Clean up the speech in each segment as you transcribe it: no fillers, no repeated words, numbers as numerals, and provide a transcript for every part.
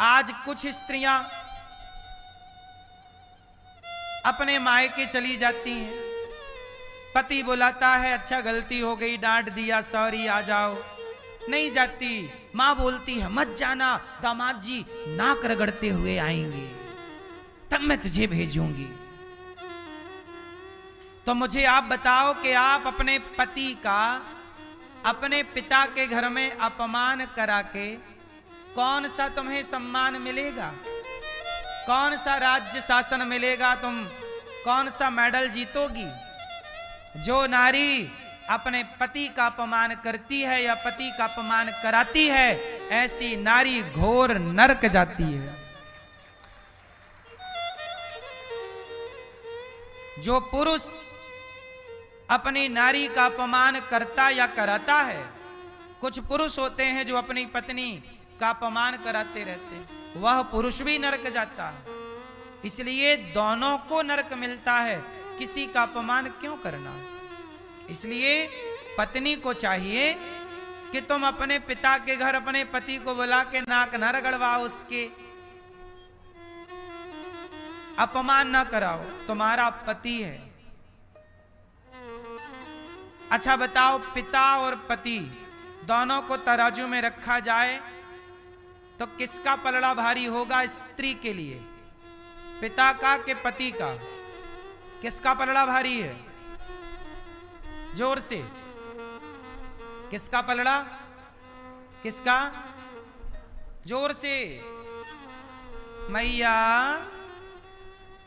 आज कुछ स्त्रियां अपने मायके चली जाती हैं, पति बुलाता है, अच्छा गलती हो गई, डांट दिया, सॉरी आ जाओ, नहीं जाती। मां बोलती है मत जाना, दामाद जी नाक रगड़ते हुए आएंगे, तब मैं तुझे भेजूंगी। तो मुझे आप बताओ कि आप अपने पति का अपने पिता के घर में अपमान करा के कौन सा तुम्हें सम्मान मिलेगा, कौन सा राज्य शासन मिलेगा, तुम कौन सा मेडल जीतोगी? जो नारी अपने पति का अपमान करती है या पति का अपमान कराती है, ऐसी नारी घोर नरक जाती है। जो पुरुष अपनी नारी का अपमान करता या कराता है, कुछ पुरुष होते हैं जो अपनी पत्नी का अपमान कराते रहते हैं, वह पुरुष भी नरक जाता है। इसलिए दोनों को नरक मिलता है, किसी का अपमान क्यों करना। इसलिए पत्नी को चाहिए कि तुम अपने पिता के घर अपने पति को बुला के नाक न रगड़वाओ, उसके अपमान न कराओ, तुम्हारा पति है। अच्छा बताओ, पिता और पति दोनों को तराजू में रखा जाए तो किसका पलड़ा भारी होगा स्त्री के लिए, पिता का कि पति का? किसका पलड़ा भारी है? जोर से, किसका पलड़ा? किसका? जोर से मैया,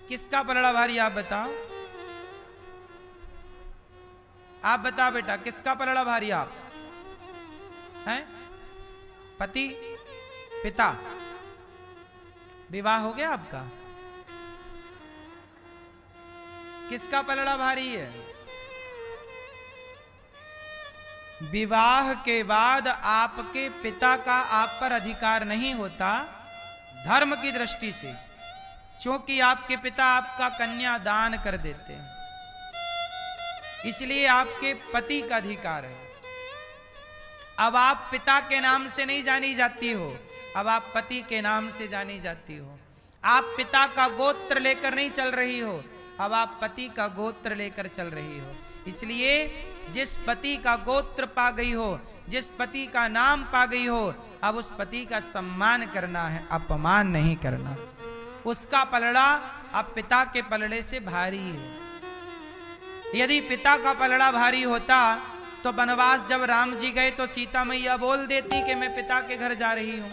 किसका पलड़ा भारी? आप बताओ, आप बताओ बेटा, किसका पलड़ा भारी? आप हैं? पति, पिता? विवाह हो गया आपका? किसका पलड़ा भारी है? विवाह के बाद आपके पिता का आप पर अधिकार नहीं होता धर्म की दृष्टि से, क्योंकि आपके पिता आपका कन्या दान कर देते हैं, इसलिए आपके पति का अधिकार है। अब आप पिता के नाम से नहीं जानी जाती हो, अब आप पति के नाम से जानी जाती हो। आप पिता का गोत्र लेकर नहीं चल रही हो, अब आप पति का गोत्र लेकर चल रही हो। इसलिए जिस पति का गोत्र पा गई हो, जिस पति का नाम पा गई हो, अब उस पति का सम्मान करना है, अपमान नहीं करना। उसका पलड़ा अब पिता के पलड़े से भारी है। यदि पिता का पलड़ा भारी होता तो वनवास जब राम जी गए तो सीता मैया बोल देती कि मैं पिता के घर जा रही हूं।